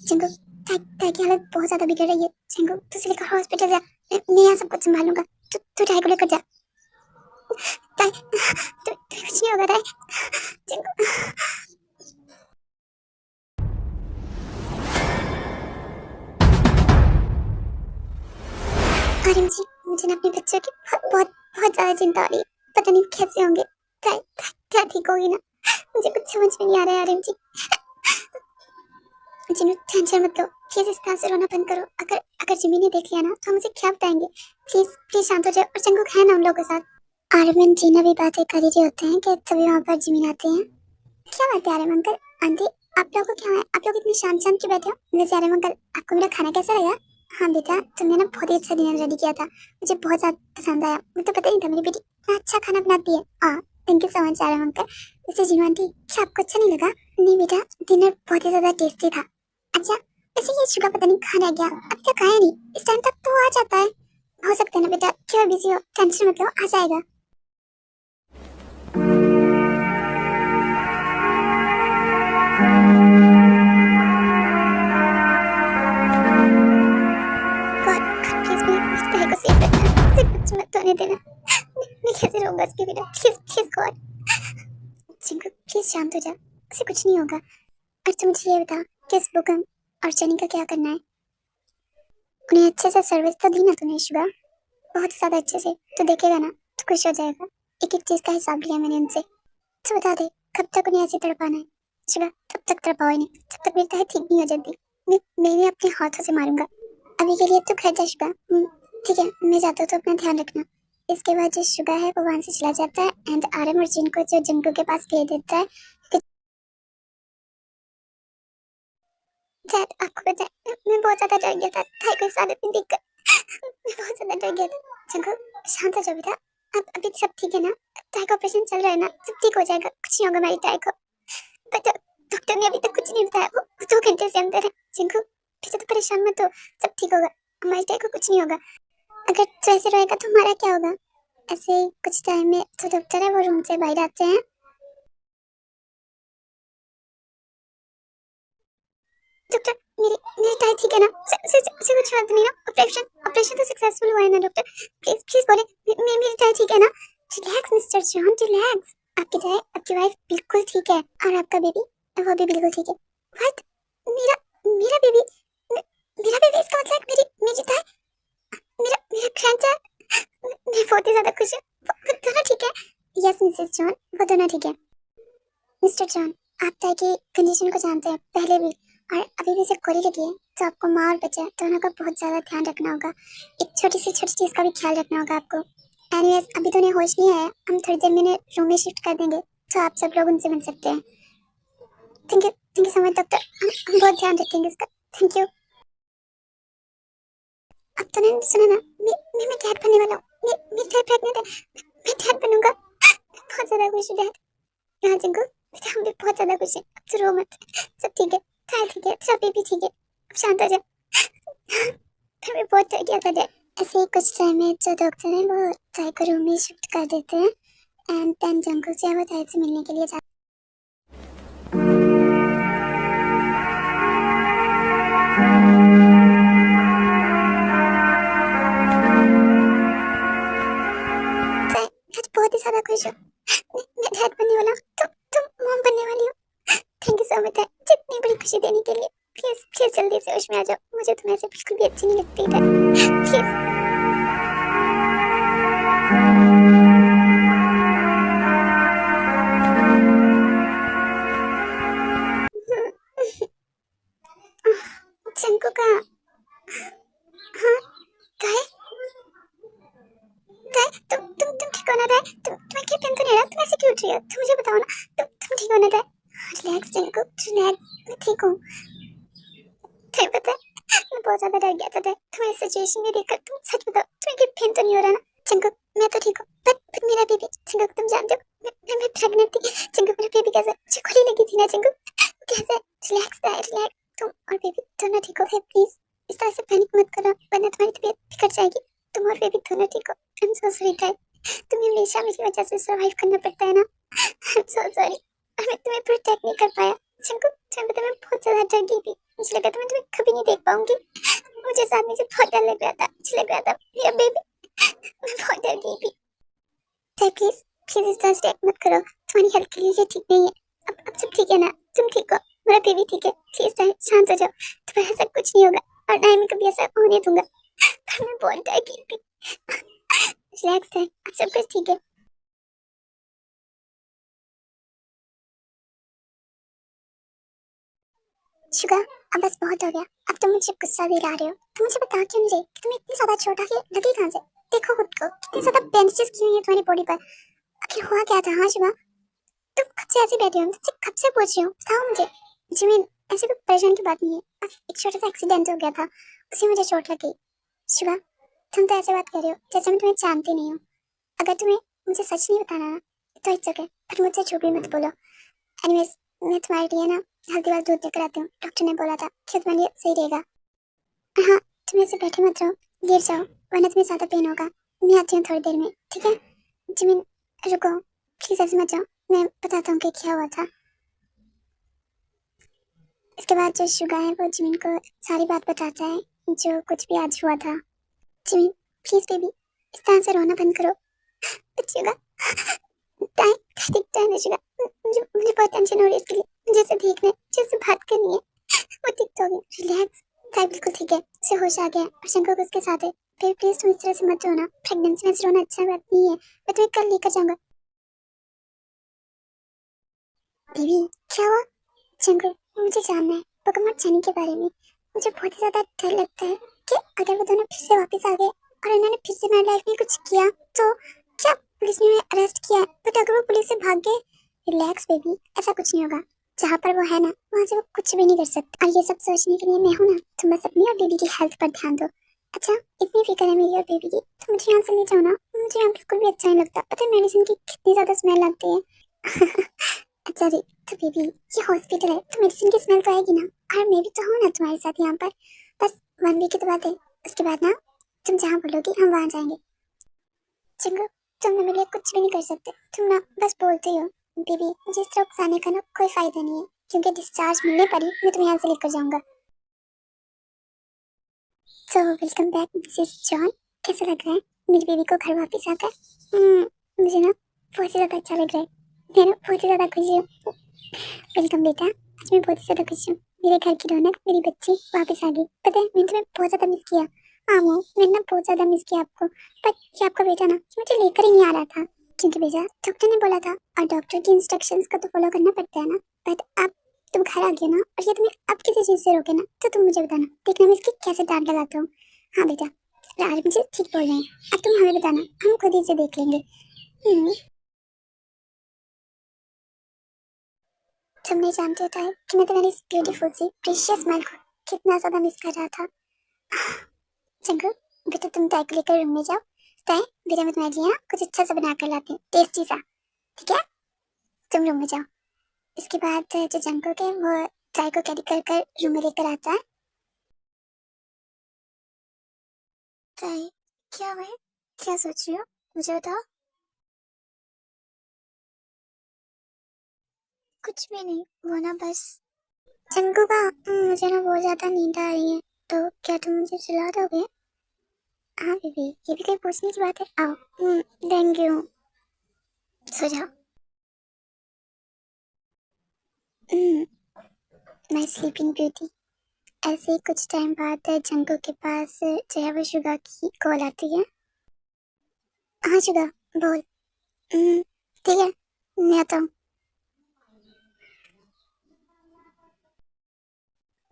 चिंकू ताई की हालत बहुत ज्यादा बिगड़ रही है। चिंकू तू इसे लेकर हॉस्पिटल जा, मैं यहाँ सब कुछ संभालूंगा। तू ताई को लेकर जा। ताई कुछ नहीं होगा ताई। चिंकू आर्यन जी, मुझे ना अपने बच्चों की बहुत बहुत ज्यादा चिंता हो रही है। पता नहीं कैसे होंगे। क्या ठीक होगी ना? मुझे कुछ समझ में नहीं आ रहा है आर्यन जी। जिन्हों टेंशन मत लो, प्लीज इस तरह से रोना बंद करो। अगर अगर जिमी ने देख लिया ना तो हम उसे क्या बताएंगे? प्लीज प्लीज शांत हो जाओ और चंगू है ना हम लोग के साथ। आर्यन जी ने भी बातें कर ही रहे होते हैं कि तभी वहाँ पर जिमी आते हैं। क्या बात है आर्यन अंकल आंटी, आप लोगों को क्या है? आप लोग इतने शांत शांत क्यों बैठे हो? वैसे आर्यन अंकल आपको मेरा खाना कैसा लगा? हाँ बेटा, तुमने ना बहुत ही अच्छा डिनर रेडी किया था, मुझे बहुत ज्यादा पसंद आया। मुझे तो पता ही नहीं था मेरी बेटी इतना अच्छा खाना बनाती है। Thank you so much Aryan uncle. वैसे जीनू आंटी, क्या आपको अच्छा नहीं लगा? नहीं बेटा, डिनर बहुत ही ज्यादा टेस्टी था। अच्छा वैसे ये शुगर पता नहीं कहाँ रह गया, अब तक आया नहीं। इस टाइम तक तो आ जाता है। हो सकता है ना बेटा, क्यों बिजी हो, टेंशन मत लो, आ जाएगा। प्लीज मेरी ताई को सेव रखना, उसे कुछ मत होने देना। मैं कैसे रहूंगा उसके बिना? Please please God. Chinku please शांत हो जा, उसे कुछ नहीं होगा। और तुम मुझे ये बता कि इस भूकंप और चनी का क्या करना है? उन्हें अच्छे से सर्विस तो दी ना तूने शुगर? बहुत ही ज्यादा अच्छे से। तो देखेगा ना तो खुश हो जाएगा। एक एक चीज का हिसाब लिया मैंने उनसे। तो बता दे कब तक उन्हें ऐसे तड़पाना है? शुगर तब तक तड़पाओ इन्हें जब तक मेरी ताई ठीक नहीं हो जाती। मैं इन्हें अपने हाथों से मारूंगा। अभी के लिए तो घर जा शुगर। ठीक है मैं जाता हूँ, तो अपना ध्यान रखना। इसके बाद जो शुगर है वो वहां से चला जाता है एंड आर्यन और जिन को जो जंगू के पास भेज देता है। डैड आपको पता है मैं बहुत ज्यादा डर गया था ताई को इस हालत में देखकर। मैं बहुत ज्यादा डर गया था। जंगू शांत हो जाओ बेटा, अब अभी सब ठीक है ना? ताई का ऑपरेशन चल रहा है ना, सब ठीक हो जाएगा, कुछ नहीं होगा मेरी ताई को। बट डॉक्टर ने अभी तक कुछ नहीं बताया, वो 2 घंटे से अंदर है। जंगू बेटा तो परेशान मत हो, सब ठीक होगा, हमारी ताई को कुछ नहीं होगा। अगर तो ऐसे रहेगा तो हमारा क्या होगा? ऐसे ही कुछ टाइम में जो डॉक्टर है वो रूम से बाहर आते हैं। डॉक्टर मेरी मेरी ताई ठीक है ना? से कुछ बात नहीं ना? ऑपरेशन ऑपरेशन तो सक्सेसफुल हुआ है ना डॉक्टर? प्लीज प्लीज बोले मेरी ताई ठीक है ना? Relax mister John, relax. आपकी ताई आपकी वाइफ बिल्कुल ठीक है और आपका बेबी वो भी बिल्कुल ठीक है। व्हाट? मेरा मेरा बेबी मेरा बेबी इसका मतलब मेरी मेरी ताई मेरा मेरा ग्रैंडचाइल्ड। मैं बहुत ही ज्यादा खुश हूँ। वो दोनों ठीक है? यस मिसेस जॉन, वो दोनों ठीक है। मिस्टर जॉन आप ताई की कंडीशन को जानते हैं पहले भी, और अभी भी इसे गोली लगी है, तो आपको माँ और बच्चे दोनों का बहुत ज्यादा ध्यान रखना होगा। एक छोटी चीज का भी ख्याल रखना होगा आपको। एनीवेज अभी तो उन्हें होश नहीं आया, हम थोड़ी देर में उन्हें रूम में शिफ्ट कर देंगे, तो आप सब लोग उनसे मिल सकते हैं। Thank you so much doctor, हम बहुत ध्यान रखेंगे इसका। Thank you. अब तो नहीं सुना ना, मैं डैड बनने वाला हूँ। मैं डैड प्रेग्नेंट है, मैं डैड बनूंगा। बहुत ज्यादा खुश हूँ डैड। हाँ जिंकू बेटा हम भी बहुत ज्यादा खुश हैं, अब तो रो मत, सब ठीक है, ताई ठीक है, तेरा बेबी ठीक है, अब शांत हो जा। मैं बहुत डर गया था डैड। ऐसे ही कुछ टाइम में जो डॉक्टर है वो ताई को रूम में शिफ्ट कर देते हैं एंड देन जंकू जो है वो ताई से मिलने के लिए जाता है। मैं तो बहुत ही ज्यादा खुश हूँ, मैं डैड बनने वाला हूँ, तुम मॉम बनने वाली हो। थैंक यू सो मच जितनी बड़ी खुशी देने के लिए। प्लीज प्लीज जल्दी से होश में आ जाओ, मुझे तुम ऐसे बिल्कुल भी अच्छी नहीं लगती इधर, प्लीज। चंकू का हाँ ताई ताई तुम ठीक हो ना ताई? तुम्हें क्या पेन तो नहीं रहा? तुम ऐसे क्यों उठ रही हो? तुम मुझे बताओ ना, तुम ठीक हो ना ताई? रिलैक्स चंकू रिलैक्स, मैं ठीक हूँ। तुम्हें पता है मैं बहुत ज्यादा डर गया था तुम्हें इस सिचुएशन में देखकर। तुम सच बताओ तुम्हें कोई पेन तो नहीं हो रहा ना? चिंकू मैं तो ठीक हूँ, बट मेरा बेबी चिंकू तुम जानते हो मैं प्रेग्नेंट थी। चिंकू मेरा बेबी कैसे? मुझे गोली लगी थी ना चिंकू, कैसे तुम और बेबी दोनों ठीक हो। आई एम सो सॉरी ताई, तुम्हें हमेशा मेरी वजह से सर्वाइव करना पड़ता है ना। आई एम सो सॉरी, मैं तुम्हें प्रोटेक्ट नहीं कर पाया। चिंकू तुम्हें पता है, मैं बहुत ज्यादा डर गई थी। मुझे लगा था मैं तुम्हें कभी नहीं देख पाऊंगी। मुझे सामने से बहुत डर लग रहा था, मुझे लग रहा था मेरा बेबी। मैं बहुत डर गई थी। ताई प्लीज प्लीज इस तरह से रिएक्ट मत करो, तुम्हारी हेल्थ के लिए ये ठीक नहीं है। अब सब ठीक है ना, तुम ठीक हो, मेरा बेबी ठीक है। प्लीज ताई शांत हो जाओ, तुम्हारा ऐसा कुछ नहीं होगा और ना ही मैं कभी ऐसा होने दूंगा। पर मैं बहुत डर गई थी। रिलैक्स है, अब सब कुछ ठीक है। शुगा, अब बस बहुत हो गया। अब तुम मुझे गुस्सा दिला रहे हो। तुम मुझे बता क्यों नहीं रहे कि तुम्हें इतनी ज्यादा चोट आके लगी कहाँ से? देखो खुद को, कितनी ज्यादा बैंडेजेस की हुई है तुम्हारी बॉडी पर। आखिर हुआ क्या था? हाँ शुगा, तुम कब से ऐसे बैठे हो? तुमसे कब से पूछ रही हूँ, बताओ मुझे। जिमिन, ऐसे कोई परेशान की बात नहीं है, बस एक छोटा सा एक्सीडेंट हो गया था, उसी में मुझे चोट लग गई। शुगा, तुम तो ऐसे बात कर रहे हो जैसे मैं तुम्हें जानती नहीं हूँ। अगर तुम्हें मुझे सच नहीं बताना ना तो इट्स ओके, पर मुझसे झूठ भी मत बोलो। एनीवेज, मैं तुम्हारे लिए ना हल्दी वाला दूध लेकर आती हूँ। डॉक्टर ने बोला था कि तुम्हारे लिए सही रहेगा। हाँ, तुम ऐसे बैठे मत रहो, लेट जाओ, वरना तुम्हें ज्यादा पेन होगा। मैं आती हूँ थोड़ी देर में, ठीक है? जिमिन रुको, प्लीज ऐसे मत जाओ, मैं बताता हूँ कि क्या हुआ था। इसके बाद जो शुगा है वो जिमिन को सारी बात बताता है, जो कुछ भी आज हुआ था। जिमिन प्लीज बेबी, इस तरह से रोना बंद करो। शुगा, टाइम दिखता है ना शुगा, मुझे बहुत टेंशन हो रही है इसके लिए। मुझे उसे देखना है, मुझे उससे बात करनी है। वो ठीक तो हो गया, रिलैक्स। ताई बिल्कुल ठीक है, उसे होश आ गया और शंकर को उसके साथ है। फिर प्लीज तुम इस तरह से मत रोना, प्रेगनेंसी में ऐसे रोना अच्छा बात नहीं है। मैं तुम्हें कल लेकर जाऊंगा। बेबी क्या हुआ? शंकर, मुझे जानना है पगमट जाने के बारे में। मुझे बहुत ही ज्यादा डर लगता है कि अगर वो दोनों फिर से वापस आ गए और उन्होंने फिर से मेरी लाइफ में कुछ किया तो क्या पुलिस ने उन्हें अरेस्ट किया है, बट अगर वो पुलिस से भाग गए। रिलैक्स बेबी, ऐसा कुछ नहीं होगा। जहाँ पर वो है ना, वहाँ से वो कुछ भी नहीं कर सकता। और ये सब सोचने के लिए मैं हूँ ना। तुम बस अपनी और बेबी की हेल्थ पर ध्यान दो। अच्छा, इतनी फिक्र है मेरी और बेबी की तो मुझे यहाँ से ले जाओ ना। मुझे यहाँ बिल्कुल भी अच्छा नहीं लगता, पता है मेडिसिन की कितनी ज्यादा स्मेल आती है। अच्छा जी, तो बेबी ये हॉस्पिटल है तो मेडिसिन की स्मेल तो आएगी ना। और मैं भी तो हूँ ना तुम्हारे साथ यहाँ पर। बस 1 वीक की तो बात है, उसके बाद ना तुम जहाँ बोलोगी हम वहाँ जाएंगे। चिंगू, तुम ना मेरे लिए कुछ भी नहीं कर सकते, तुम ना बस बोलते ही हो। बेबी मुझे इस तरह उकसाने का ना कोई फायदा नहीं है, क्योंकि डिस्चार्ज मिलने पर ही मैं तुम्हें यहाँ से लेकर जाऊंगा। So welcome back Mrs John, कैसा लग रहा है मेरी बेबी को घर वापस आकर? मुझे ना बहुत ही ज्यादा अच्छा लग रहा है, मैं ना बहुत ही ज्यादा खुश हूँ। वेलकम बेटा, आज मैं बहुत ही ज्यादा खुश हूँ। मेरे घर की रौनक, मेरी बच्ची वापस आ गई। पता है मैंने तुम्हें बहुत ज्यादा मिस किया। हाँ वो मैंने ना बहुत ज्यादा मिस किया आपको। पर ये आपका बेटा ना मुझे लेकर ही नहीं आ रहा था, क्योंकि बेटा डॉक्टर ने बोला था और डॉक्टर की इंस्ट्रक्शंस को तो फॉलो करना पड़ता है ना। बट अब तुम घर आ गए ना, और ये तुम्हें अब किसी चीज से रोके ना तो तुम मुझे बताना, देखना मैं इसकी कैसे डांट लगाता हूँ। हाँ बेटा, राज मुझे ठीक बोल रहे हैं। अब तुम हमें बताना, हम खुद ही से देख लेंगे। तुम नहीं जानते होता है कि मैं तुम्हारी इस ब्यूटीफुल सी प्रीशियस स्माइल को कितना ज्यादा मिस कर रहा था। चंगू बेटा, तुम चाय को लेकर रूम में जाओ। चाय बेटा, मैं तुम्हारे लिए ना कुछ अच्छा सा बना कर लाती हूँ, टेस्टी सा, ठीक है? तुम रूम में जाओ। इसके बाद जो जंगल है वो चाय को कैरी कर कर रूम में लेकर आता है। चाय, क्या हुआ है? क्या सोच रही हो, मुझे बताओ। कुछ भी नहीं, वो ना बस चंगू का मुझे ना बहुत ज्यादा नींद आ रही है, तो क्या तुम मुझे सुला दोगे? हाँ बेबी, ये भी कोई पूछने की बात है, आओ। थैंक यू, सो जाओ। My sleeping beauty. ऐसे ही कुछ टाइम बाद जंगू के पास जो है वो शुगा की कॉल आती है। हाँ शुगा, बोल। ठीक है, मैं आता हूँ।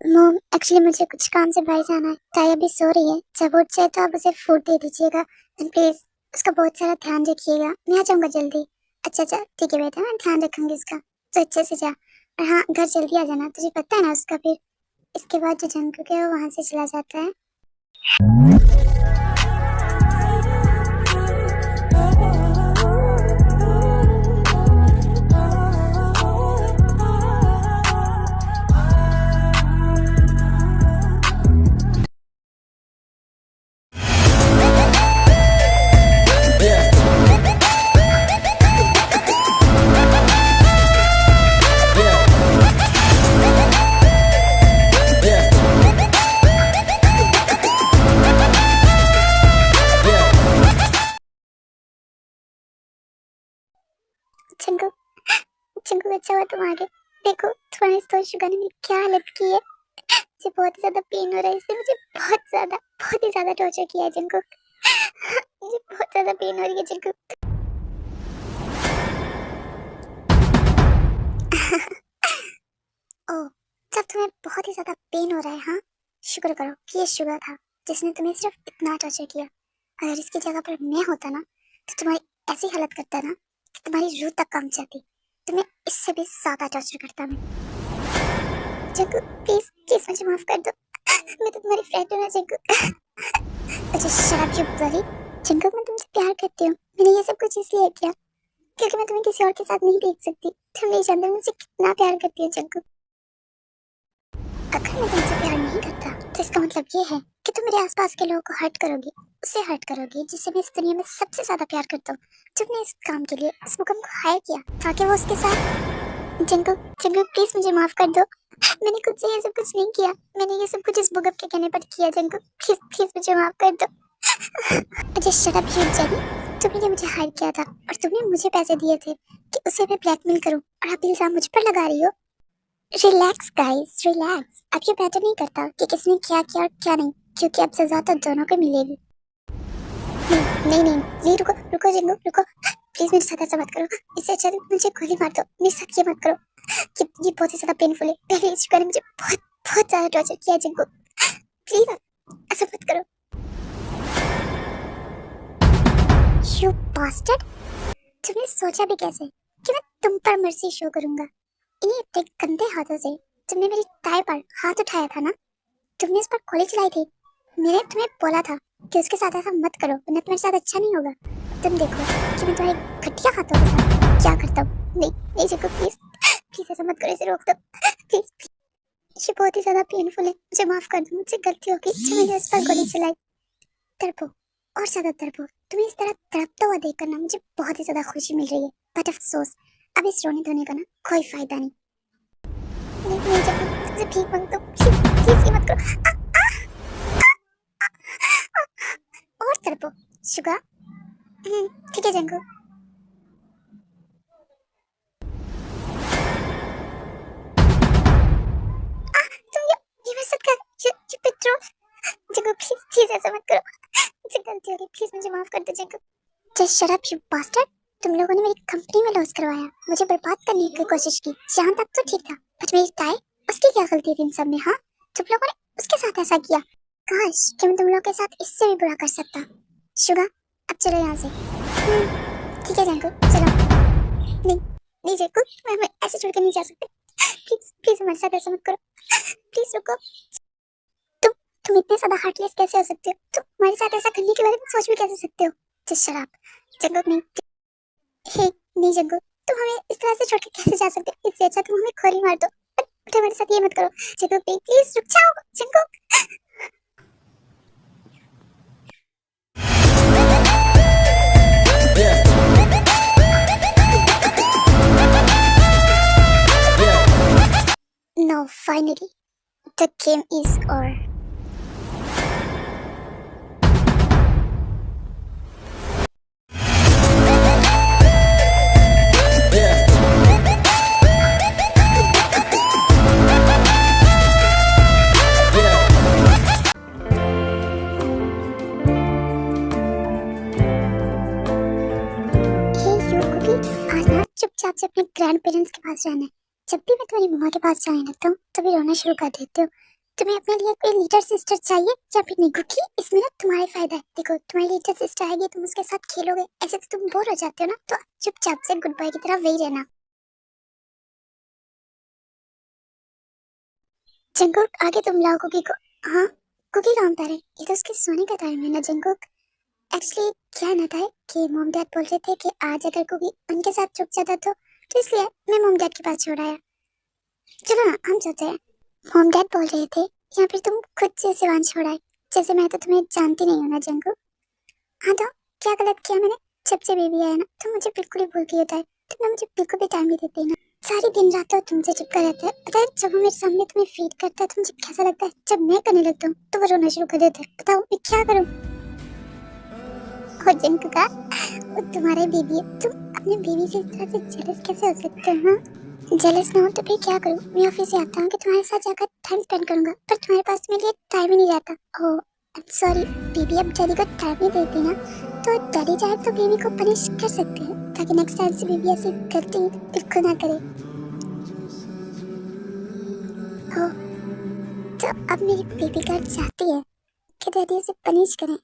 मोम, एक्चुअली मुझे कुछ काम से बाहर जाना है। ताई अभी सो रही है, जब उठ जाए तो आप उसे फूड दे दीजिएगा एंड प्लीज उसका बहुत सारा ध्यान रखिएगा। मैं आ जाऊंगा जल्दी। अच्छा अच्छा ठीक है बेटा, मैं ध्यान रखूंगी उसका, तो अच्छे से जा। और हाँ, घर जल्दी आ जाना, तुझे पता है ना उसका। फिर इसके बाद जो जंगू है वो वहां से चला जाता है। चिंकू, चिंकू अच्छा हुआ तुम आ गए। देखो तुम्हारे इस दोस्त शुगा ने मेरी क्या हालत की है। मुझे बहुत ही ज्यादा पेन हो रहा है, इसने मुझे बहुत ही ज्यादा टॉर्चर किया है चिंकू। मुझे बहुत ज्यादा पेन हो रही है चिंकू। ओह, जब तुम्हें बहुत ही ज्यादा पेन हो रहा है, हाँ, शुक्र करो कि ये शुगर था जिसने तुम्हें सिर्फ इतना टॉर्चर किया। अगर इसकी जगह पर मैं होता ना तो तुम्हारी ऐसी हालत करता ना कि तुम्हारी रूह तक काम जाती। तुम्हें इससे भी ज्यादा टॉर्चर करता मैं। चिंकू प्लीज प्लीज मुझे माफ कर दो, मैं तो तुम्हारी फ्रेंड हूँ ना चिंकू। अच्छा शराब चुप वाली। चिंकू मैं तुमसे प्यार करती हूँ। मैंने ये सब कुछ इसलिए किया क्योंकि मैं तुम्हें किसी और के साथ नहीं देख सकती। तुम नहीं जानते मुझसे कितना प्यार करती हो चिंकू। अगर मैं तुमसे प्यार नहीं करता तो इसका मतलब ये है कि तुम मेरे आसपास के लोगों को हर्ट करोगी, उसे हर्ट करोगी जिससे मैं इस दुनिया में सबसे ज्यादा प्यार करता हूँ। तुमने इस काम के लिए इस मुकम को हायर किया ताकि वो उसके साथ। चिंकू चिंकू प्लीज मुझे माफ कर दो, मैंने खुद से ये सब कुछ नहीं किया। मैंने ये सब कुछ इस बुगप के कहने पर किया। चिंकू प्लीज प्लीज मुझे माफ कर दो। Ajay shut up you jenny, तुमने मुझे हायर किया था और तुमने मुझे पैसे दिए थे कि उसे मैं ब्लैकमेल करूं और आप इल्जाम मुझ पर लगा रही हो। Relax guys relax. अब ये मैटर नहीं करता कि किसने क्या किया और क्या नहीं, क्योंकि अब सजा तो दोनों को मिलेगी। नहीं नहीं नहीं, नहीं रुको रुको जिंगू रुको, प्लीज मेरे साथ ऐसा मत करो। इससे अच्छा मुझे गोली मार दो, मेरे साथ ये मत करो। ये बहुत ही ज्यादा पेनफुल है। पहले इस शुगर ने मुझे बहुत बहुत ज्यादा टॉर्चर किया जिंगू, प्लीज ऐसा मत करो। यू बास्टर्ड, तुमने सोचा भी कैसे कि मैं तुम पर मर्जी शो करूंगा? इन्हीं अपने गंदे हाथों से तुमने मेरी टाई पर हाथ उठाया था ना, तुमने इस पर गोली चलाई थी। मैंने तुम्हें बोला था कि उसके साथ ऐसा मत करो वरना तुम्हारे साथ अच्छा नहीं होगा। तुम देखो कि मैं तुम्हारे घटिया हाथों के साथ क्या करता हूँ। नहीं नहीं चिंकू प्लीज प्लीज ऐसा मत करो, इसे रोक दो प्लीज। ये बहुत ही ज्यादा पेनफुल है, मुझे माफ कर दो, मुझसे गलती हो गई जो मैंने इस पर गोली चलाई। तड़पो और ज्यादा तड़पो। तुम्हें इस तरह तड़पता हुआ देखकर ना मुझे बहुत ही ज्यादा खुशी मिल रही है, बट अफसोस अब इस रोने धोने का ना कोई फायदा नहीं। नहीं नहीं जब मुझसे भीख मांगता हूँ, प्लीज प्लीज ये मत करो। और तड़पो शुगा। ठीक है जंगू। तुम ये मत कर, ये पेट्रोल। जंगू प्लीज प्लीज ऐसा मत करो, मुझसे गलती हो गई, प्लीज मुझे माफ कर दो जंगू। Just shut up you bastard. तुम लोगों ने मेरी कंपनी में लॉस करवाया, मुझे बर्बाद करने की कोशिश की। यहाँ तक तो ठीक था, बट मेरी ताई, उसकी क्या गलती थी इन सब में? हाँ, तुम लोगों ने उसके साथ ऐसा किया। काश कि मैं तुम लोगों के साथ इससे भी बुरा कर सकता। शुगा अब चलो यहाँ से। ठीक है जंगू चलो। नहीं नहीं जंगू, मैं ऐसे छोड़ कर नहीं जा सकते। प्लीज प्लीज हमारे साथ ऐसा मत करो, प्लीज रुको। तुम इतने ज्यादा हार्टलेस कैसे हो सकते हो? तुम हमारे साथ ऐसा करने के बारे में सोच भी कैसे सकते हो? Just shut up Jangu. नहीं हे नहीं जंगू, तुम हमें इस तरह से छोड़ के कैसे जा सकते हो? इससे अच्छा तुम हमें गोली मार दो, बट हमारे साथ ये मत करो। जंगू प्लीज रुक जाओ Jangu. Now finally the game is over. चुपचाप से अपने ग्रैंड पेरेंट्स के पास रहना है। जब भी मैं तुम्हारी मम्मा के पास जाने लगता हूँ तभी रोना शुरू कर देते हो। तुम्हें अपने लिए कोई लीडर सिस्टर चाहिए या फिर नहीं? क्योंकि इसमें ना तुम्हारा फायदा है। देखो तुम्हारी लीडर सिस्टर आएगी, तुम उसके साथ खेलोगे, ऐसे तो तुम बोर हो जाते हो ना, तो चुपचाप से गुड बाय की तरह वही रहना। जंगकुक आगे तुम लाओ कुकी को। हाँ कुकी कहाँ पर है? ये तो उसके सोने का टाइम है ना जंगकुक। एक्चुअली क्या ना था कि मॉम डैड बोल रहे थे कि आज अगर कुकी उनके साथ रुक जाता तो इसलिए मैं मॉम डैड के पास छोड़ आया। चलो ना हम चलते हैं। मॉम डैड बोल रहे थे या फिर तुम खुद से सिवान छोड़ आए? जैसे मैं तो तुम्हें जानती नहीं हूँ ना जंगू। हाँ तो क्या गलत किया मैंने? जब से बेबी आया ना तो मुझे बिल्कुल ही भूल गई होता है। तुमने मुझे बिल्कुल भी टाइम नहीं देते ना। सारी दिन रात तो तुमसे चिपका रहता है। पता है जब वो मेरे सामने तुम्हें फीड करता है तो मुझे कैसा लगता है? जब मैं करने लगता हूँ तो वो रोना शुरू कर देता है। बताओ मैं क्या करूँ? और जंगू का वो तुम्हारा बेबी है, तुम अपने बीवी से इस तरह से जेलस कैसे हो सकते हो? हाँ, जेलस ना हो तो फिर क्या करूँ? मैं ऑफिस से आता हूँ कि तुम्हारे साथ जाकर टाइम स्पेंड करूंगा, पर तुम्हारे पास तो मेरे लिए टाइम ही नहीं रहता। ओह, आई एम सॉरी। बीवी अब डैडी को टाइम नहीं देती ना, तो डैडी चाहे तो बीवी को पनिश कर सकते हैं, ताकि नेक्स्ट टाइम से बीवी ऐसी गलती बिल्कुल ना करे। ओह, तो अब मेरी बेबी गर्ल चाहती है कि डैडी उसे पनिश करें।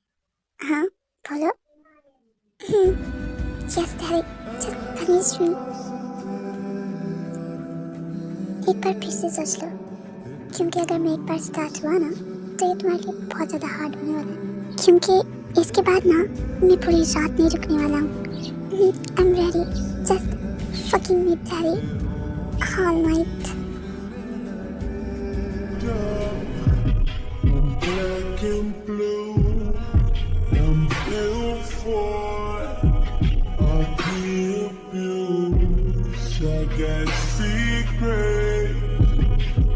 हाँ, बोलो। Yes daddy, just punish me. एक बार फिर से सोच लो, क्योंकि अगर मैं एक बार स्टार्ट हुआ ना, तो ये तुम्हारे लिए बहुत ज़्यादा हार्ड होने वाला है, क्योंकि इसके बाद ना मैं पूरी रात नहीं रुकने वाला हूँ। I am ready, just fucking me daddy all night. Black and blue, I'm built for abuse. I got secrets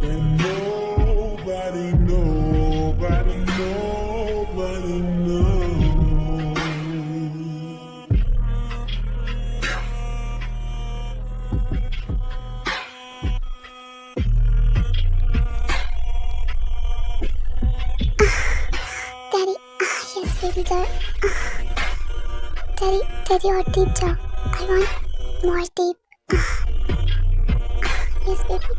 and nobody knows. Daddy, yes, baby girl. Daddy, और deep जाओ. I want more deep. Yes, baby.